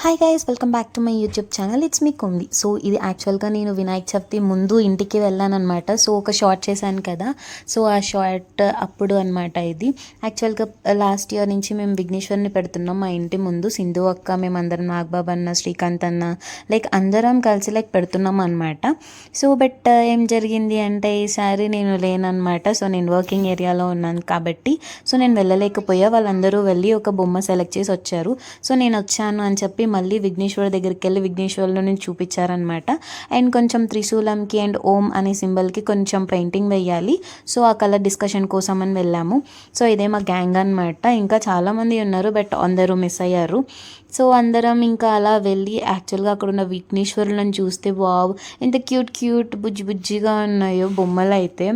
Hi guys, welcome back to my YouTube channel. It's me కుంది. So ఇది యాక్చువల్గా నేను వినాయక చవితి ముందు ఇంటికి వెళ్ళాను అనమాట. సో ఒక షార్ట్ చేశాను కదా, సో ఆ షార్ట్ అప్పుడు అనమాట ఇది. యాక్చువల్గా లాస్ట్ ఇయర్ నుంచి మేము విఘ్నేశ్వర్ని పెడుతున్నాం మా ఇంటి ముందు. సింధు అక్క, మేమందరం, నాగబాబు అన్న, శ్రీకాంత్ అన్న, లైక్ అందరం కలిసి పెడుతున్నాం అనమాట. సో బట్ ఏం జరిగింది అంటే ఈసారి నేను లేనమాట. సో నేను వర్కింగ్ ఏరియాలో ఉన్నాను కాబట్టి సో నేను వెళ్ళలేకపోయా. వాళ్ళందరూ వెళ్ళి ఒక బొమ్మ సెలెక్ట్ చేసి వచ్చారు. సో నేను వచ్చాను అని చెప్పి మళ్ళీ విఘ్నేశ్వర్ దగ్గరికి వెళ్ళి విఘ్నేశ్వర్లో నేను చూపించారనమాట. అండ్ కొంచెం త్రిశూలంకి అండ్ ఓం అనే సింబల్కి కొంచెం పెయింటింగ్ వేయాలి. సో ఆ కలర్ డిస్కషన్ కోసం అని వెళ్ళాము. సో ఇదే మా గ్యాంగ్ అనమాట. ఇంకా చాలామంది ఉన్నారు బట్ అందరూ మిస్ అయ్యారు. సో అందరం ఇంకా అలా వెళ్ళి యాక్చువల్గా అక్కడ ఉన్న విఘ్నేశ్వరులను చూస్తే వావ్, ఎంత క్యూట్ క్యూట్ బుజ్జి బుజ్జిగా ఉన్నాయో బొమ్మలు అయితే.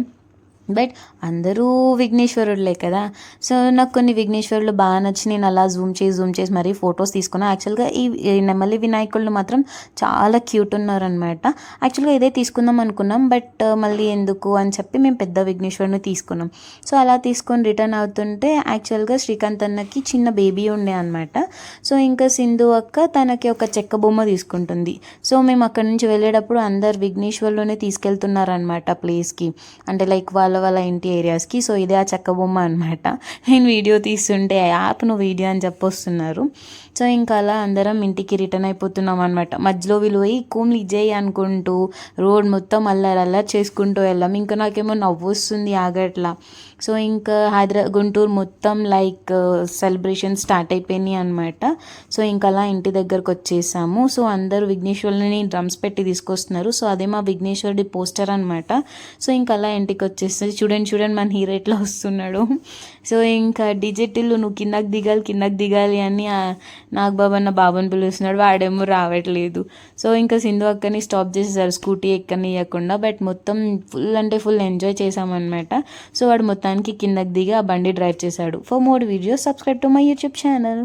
బట్ అందరూ విఘ్నేశ్వరుడులే కదా. సో నాకు కొన్ని విఘ్నేశ్వరులు బాగా నచ్చి నేను అలా జూమ్ చేసి మరీ ఫొటోస్ తీసుకున్నాను. యాక్చువల్గా ఈ నెమలి వినాయకుళ్ళు మాత్రం చాలా క్యూట్ ఉన్నారనమాట. యాక్చువల్గా ఇదే తీసుకుందాం అనుకున్నాం బట్ మళ్ళీ ఎందుకు అని చెప్పి మేము పెద్ద విఘ్నేశ్వరుని తీసుకున్నాం. సో అలా తీసుకొని రిటర్న్ అవుతుంటే యాక్చువల్గా శ్రీకాంత్ అన్నకి చిన్న బేబీ ఉండే అనమాట. సో ఇంకా సింధు అక్క తనకి ఒక చెక్క బొమ్మ తీసుకుంటుంది. సో మేము అక్కడి నుంచి వెళ్ళేటప్పుడు అందరు విఘ్నేశ్వర్లోనే తీసుకెళ్తున్నారనమాట ప్లేస్కి, అంటే లైక్ వాళ్ళ ఇంటి ఏరియాస్కి. సో ఇదే ఆ చెక్క బొమ్మ అనమాట. నేను వీడియో తీస్తుంటే యాప్ నువ్వు వీడియో అని చెప్పొస్తున్నారు. సో ఇంకా అలా అందరం ఇంటికి రిటర్న్ అయిపోతున్నాం అనమాట. మధ్యలో వీళ్ళు పోయి కూమ్లు ఇజేయి అనుకుంటూ రోడ్ మొత్తం అల్లరి చేసుకుంటూ వెళ్ళాం. ఇంకా నాకేమో నవ్వు వస్తుంది ఆగట్లా. సో ఇంకా గుంటూరు మొత్తం లైక్ సెలబ్రేషన్ స్టార్ట్ అయిపోయినాయి అనమాట. సో ఇంకా అలా ఇంటి దగ్గరకు వచ్చేసాము. సో అందరూ విఘ్నేశ్వరుని డ్రమ్స్ పెట్టి తీసుకొస్తున్నారు. సో అదే మా విఘ్నేశ్వరుడి పోస్టర్ అనమాట. సో ఇంకా అలా ఇంటికి వచ్చేస్తుంది. చూడండి మన హీరో ఎట్లా వస్తున్నాడు. సో ఇంకా డిజిటల్ నువ్వు కిందకి దిగాలి అని నాగబాబు అన్న బాబుని పిలుస్తున్నాడు. వాడేమో రావట్లేదు. సో ఇంకా సింధు అక్కని స్టాప్ చేసేసారు స్కూటీ ఎక్కనియకుండా. బట్ మొత్తం ఫుల్ అంటే ఫుల్ ఎంజాయ్ చేసామన్నమాట. సో వాడు మొత్తానికి కిందకి దిగి ఆ బండి డ్రైవ్ చేశాడు. For more videos subscribe to my YouTube channel.